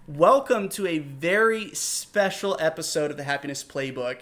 Welcome to a very special episode of the Happiness Playbook.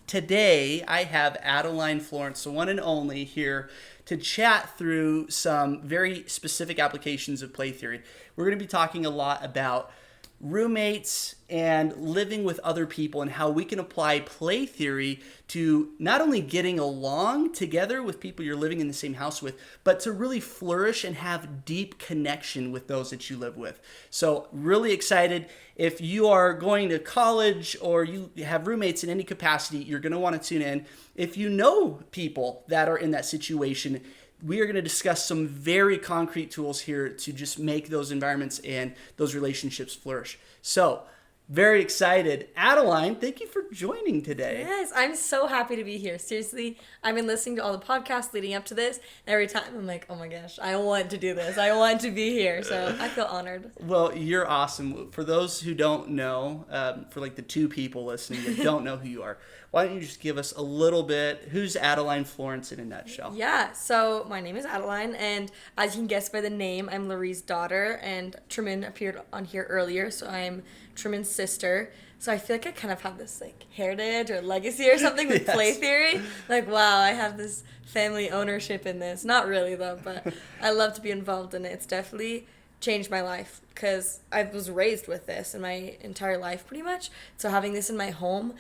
Today, I have Adeline Florence, the one and only, here to chat through some very specific applications of play theory. We're going to be talking a lot about roommates and living with other people and how we can apply play theory to not only getting along together with people you're living in the same house with, but to really flourish and have deep connection with those that you live with. So really excited. If you are going to college or you have roommates in any capacity, you're going to want to tune in. If you know people that are in that situation, we are going to discuss some very concrete tools here to just make those environments and those relationships flourish. So, very excited. Adeline, thank you for joining today. Yes, I'm so happy to be here. Seriously, I've been listening to all the podcasts leading up to this, and every time I'm like, oh my gosh, I want to do this. I want to be here. So I feel honored. Well, you're awesome. For those who don't know, for like the two people listening that don't know who you are, why don't you just give us a little bit, who's Adeline Florence in a nutshell? Yeah, so my name is Adeline, and as you can guess by the name, I'm Laurie's daughter, and Truman appeared on here earlier, so I'm Truman's sister. So I feel like I kind of have this like heritage or legacy or something with play theory. Like, wow, I have this family ownership in this. Not really though, but I love to be involved in it. It's definitely changed my life because I was raised with this in my entire life pretty much. So having this in my home,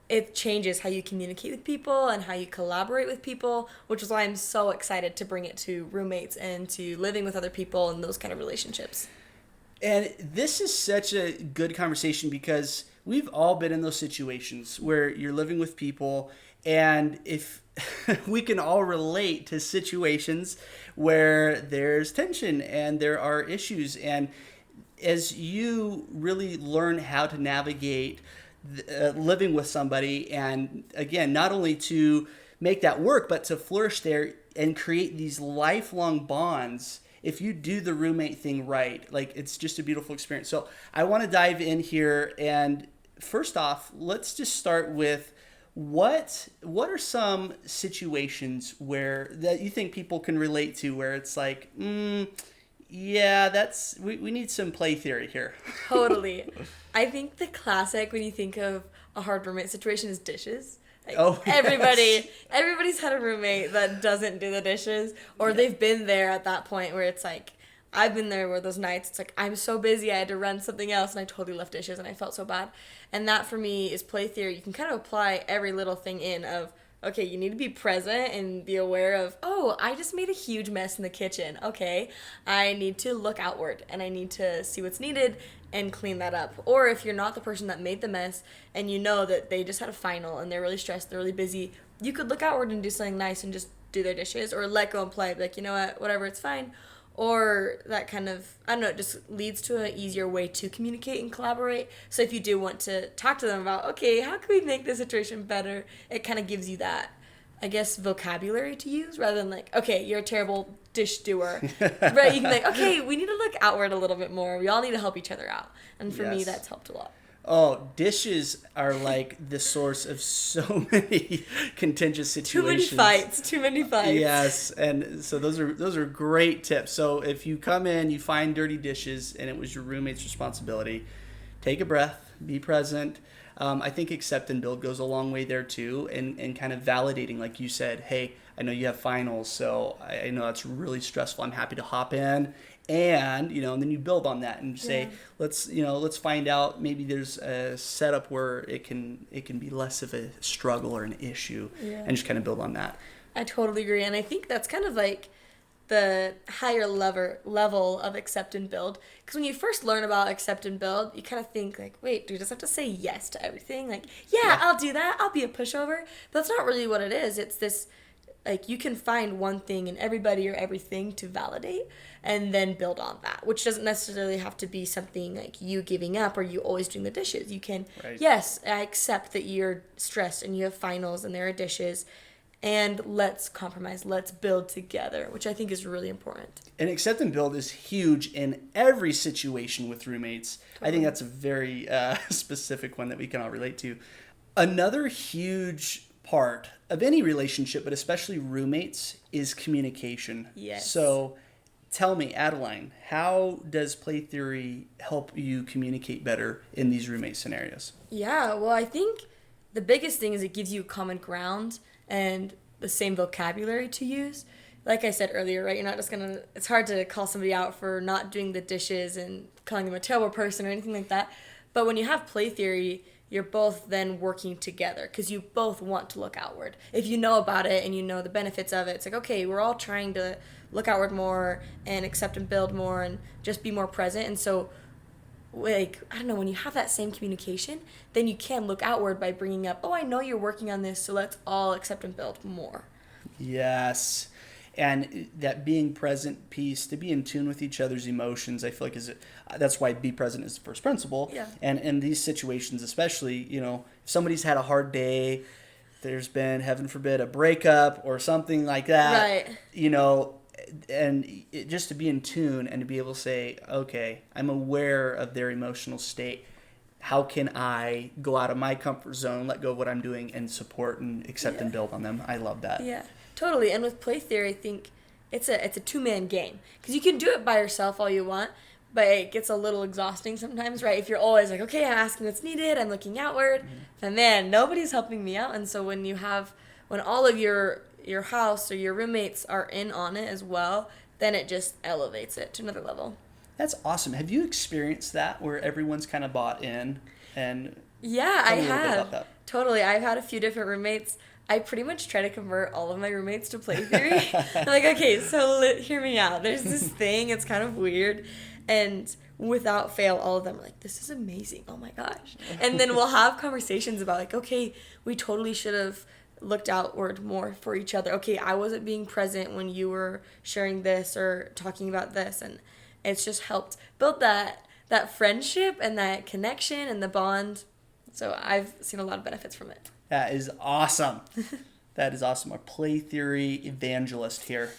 it changes how you communicate with people and how you collaborate with people, which is why I'm so excited to bring it to roommates and to living with other people and those kind of relationships. And this is such a good conversation because we've all been in those situations where you're living with people, and if we can all relate to situations where there's tension and there are issues, and as you really learn how to navigate living with somebody, and again, not only to make that work, but to flourish there and create these lifelong bonds. If you do the roommate thing right, like it's just a beautiful experience. So I want to dive in here, and first off, let's just start with what are some situations where that you think people can relate to, where it's like, yeah, that's we need some play theory here. Totally. I think the classic when you think of a hard roommate situation is dishes. Like everybody's had a roommate that doesn't do the dishes, or they've been there at that point where it's like, I've been there where those nights it's like, I'm so busy, I had to run something else, and I totally left dishes, and I felt so bad. And that for me is play theory. You can kind of apply every little thing in of, okay, you need to be present and be aware of, oh, I just made a huge mess in the kitchen. Okay, I need to look outward, and I need to see what's needed and clean that up. Or if you're not the person that made the mess and you know that they just had a final and they're really stressed, they're really busy, you could look outward and do something nice and just do their dishes, or let go and play. Be like, you know what, whatever, it's fine. Or that kind of, I don't know, it just leads to an easier way to communicate and collaborate. So if you do want to talk to them about, okay, how can we make this situation better, it kind of gives you that, I guess, vocabulary to use rather than like, okay, you're a terrible dish doer. Right? You can be like, okay, we need to look outward a little bit more. We all need to help each other out. And for me, that's helped a lot. Oh, dishes are like the source of so many contentious situations. Too many fights. Yes, and so those are great tips. So if you come in, you find dirty dishes, and it was your roommate's responsibility, take a breath, be present. I think accept and build goes a long way there too, and kind of validating, like you said, hey, I know you have finals, so I know it's really stressful. I'm happy to hop in, and and then you build on that and say, let's find out, maybe there's a setup where it can be less of a struggle or an issue, and just kind of build on that. I totally agree, and I think that's kind of like the higher level of accept and build. Because when you first learn about accept and build, you kind of think like, wait, do you just have to say yes to everything? Like, yeah, I'll do that. I'll be a pushover. But that's not really what it is. It's this, like, you can find one thing in everybody or everything to validate and then build on that, which doesn't necessarily have to be something like you giving up or you always doing the dishes. You can, yes, I accept that you're stressed and you have finals and there are dishes, and let's compromise, let's build together, which I think is really important. And accept and build is huge in every situation with roommates. Totally. I think that's a very specific one that we can all relate to. Another huge part of any relationship, but especially roommates, is communication. Yes. So tell me, Adeline, how does play theory help you communicate better in these roommate scenarios? Yeah, well, I think the biggest thing is it gives you common ground and the same vocabulary to use. Like I said earlier, right, you're not just gonna, it's hard to call somebody out for not doing the dishes and calling them a terrible person or anything like that. But when you have play theory, you're both then working together because you both want to look outward. If you know about it and you know the benefits of it, it's like, okay, we're all trying to look outward more and accept and build more and just be more present. And so, like, I don't know, when you have that same communication, then you can look outward by bringing up, oh, I know you're working on this, so let's all accept and build more. Yes. And that being present piece, to be in tune with each other's emotions, I feel like that's why be present is the first principle. Yeah. And in these situations, especially, if somebody's had a hard day, there's been, heaven forbid, a breakup or something like that. Right. Just to be in tune and to be able to say, okay, I'm aware of their emotional state. How can I go out of my comfort zone, let go of what I'm doing, and support and accept and build on them? I love that. Yeah. Totally, and with play theory, I think it's a two-man game because you can do it by yourself all you want, but it gets a little exhausting sometimes, right? If you're always like, okay, I'm asking what's needed, I'm looking outward, and man, nobody's helping me out. And so when all of your house or your roommates are in on it as well, then it just elevates it to another level. That's awesome. Have you experienced that where everyone's kind of bought in? And yeah, I have. About that. Totally. I've had a few different roommates. I pretty much try to convert all of my roommates to play theory. I'm like, okay, so hear me out. There's this thing. It's kind of weird. And without fail, all of them are like, this is amazing. Oh, my gosh. And then we'll have conversations about like, okay, we totally should have looked outward more for each other. Okay, I wasn't being present when you were sharing this or talking about this. And it's just helped build that friendship and that connection and the bond. So I've seen a lot of benefits from it. That is awesome. That is awesome. Our play theory evangelist here.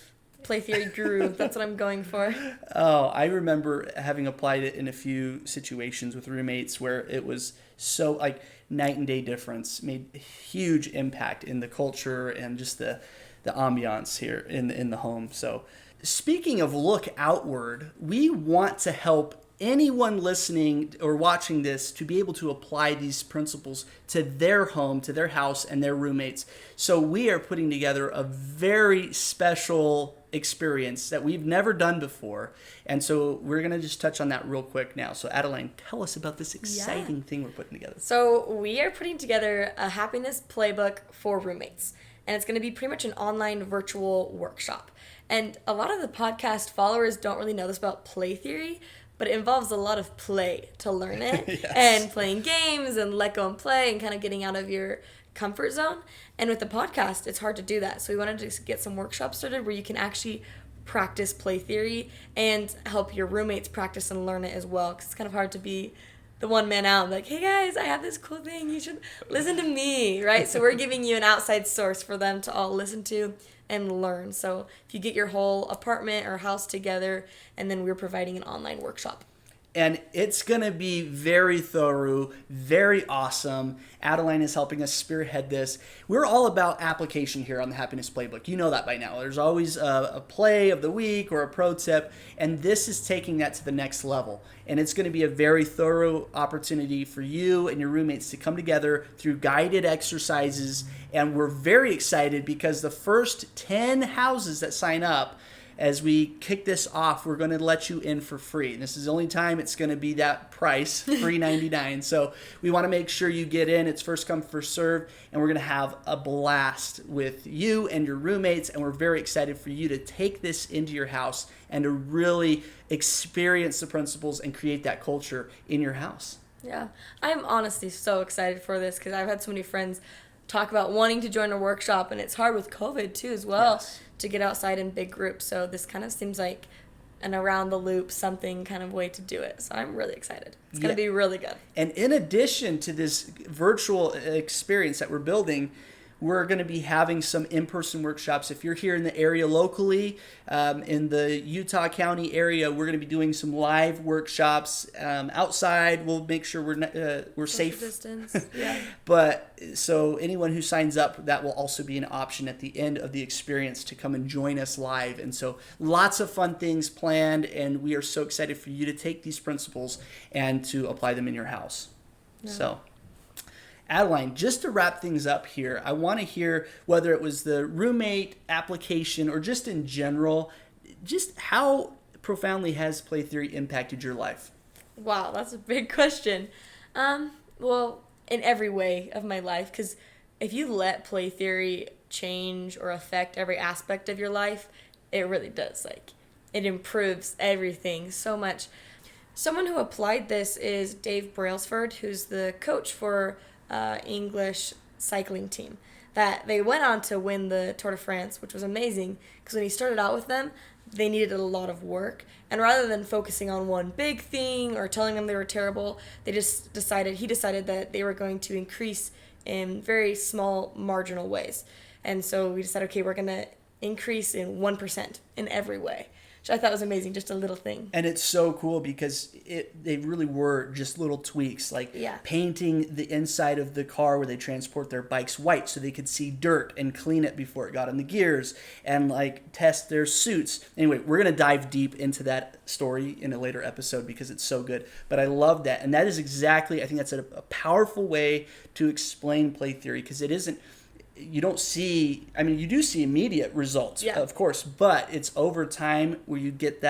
Play theory guru. That's what I'm going for. Oh, I remember having applied it in a few situations with roommates where it was so like night and day difference, made a huge impact in the culture and just the ambiance here in the home. So speaking of look outward, we want to help anyone listening or watching this to be able to apply these principles to their home, to their house, and their roommates. So we are putting together a very special experience that we've never done before. And so we're going to just touch on that real quick now. So Adeline, tell us about this exciting thing we're putting together. So we are putting together a happiness playbook for roommates. And it's going to be pretty much an online virtual workshop. And a lot of the podcast followers don't really know this about play theory, but it involves a lot of play to learn it. Yes. And playing games and let go and play and kind of getting out of your comfort zone. And with the podcast, it's hard to do that. So we wanted to get some workshops started where you can actually practice play theory and help your roommates practice and learn it as well. Because it's kind of hard to be the one man out, like, hey guys, I have this cool thing. You should listen to me, right? So we're giving you an outside source for them to all listen to and learn. So if you get your whole apartment or house together, and then we're providing an online workshop. And it's going to be very thorough, very awesome. Adeline is helping us spearhead this. We're all about application here on the Happiness Playbook. You know that by now. There's always a play of the week or a pro tip, and this is taking that to the next level. And it's going to be a very thorough opportunity for you and your roommates to come together through guided exercises. And we're very excited because the first 10 houses that sign up, as we kick this off, we're going to let you in for free. And this is the only time it's going to be that price, $3.99. So we want to make sure you get in. It's first come, first serve. And we're going to have a blast with you and your roommates. And we're very excited for you to take this into your house and to really experience the principles and create that culture in your house. Yeah, I'm honestly so excited for this because I've had so many friends talk about wanting to join a workshop, and it's hard with COVID too as well. Yes. To get outside in big groups. So this kind of seems like an around the loop something kind of way to do it. So I'm really excited. It's going to be really good. And in addition to this virtual experience that we're building, we're going to be having some in-person workshops. If you're here in the area locally, in the Utah County area, we're going to be doing some live workshops outside. We'll make sure we're safe. Distance. Yeah. But so anyone who signs up, that will also be an option at the end of the experience to come and join us live. And so lots of fun things planned, and we are so excited for you to take these principles and to apply them in your house. Yeah. So, Adeline, just to wrap things up here, I want to hear whether it was the roommate application or just in general, just how profoundly has play theory impacted your life? Wow, that's a big question. Well, in every way of my life, because if you let play theory change or affect every aspect of your life, it really does. Like, it improves everything so much. Someone who applied this is Dave Brailsford, who's the coach for English cycling team. That they went on to win the Tour de France, which was amazing, because when he started out with them, they needed a lot of work. And rather than focusing on one big thing or telling them they were terrible, he decided that they were going to increase in very small marginal ways. And so we decided, okay, we're going to increase in 1% in every way. Which I thought was amazing, just a little thing. And it's so cool because they really were just little tweaks, like painting the inside of the car where they transport their bikes white so they could see dirt and clean it before it got in the gears, and like test their suits. Anyway, we're going to dive deep into that story in a later episode because it's so good. But I love that. And that is exactly, I think that's a powerful way to explain play theory, because it isn't, you don't see, I mean, you do see immediate results, of course, but it's over time where you get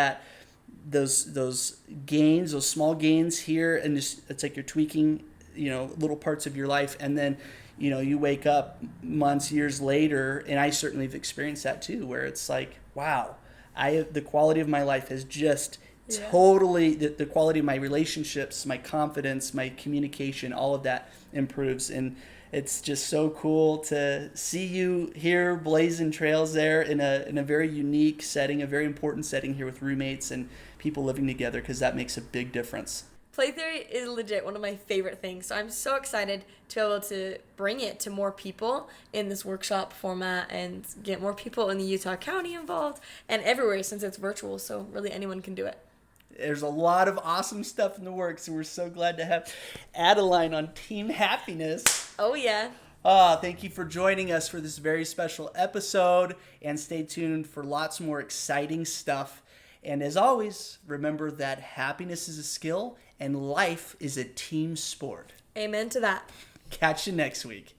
those gains, those small gains here, and just, it's like you're tweaking, little parts of your life, and then, you wake up months, years later, and I certainly have experienced that too, where it's like, wow, the quality of my life has just totally, the quality of my relationships, my confidence, my communication, all of that improves. And it's just so cool to see you here blazing trails there in a very unique setting, a very important setting here with roommates and people living together, because that makes a big difference. Play theory is legit one of my favorite things, so I'm so excited to be able to bring it to more people in this workshop format and get more people in the Utah County involved and everywhere, since it's virtual, so really anyone can do it. There's a lot of awesome stuff in the works, and we're so glad to have Adeline on Team Happiness. Oh, yeah. Thank you for joining us for this very special episode, and stay tuned for lots more exciting stuff. And as always, remember that happiness is a skill and life is a team sport. Amen to that. Catch you next week.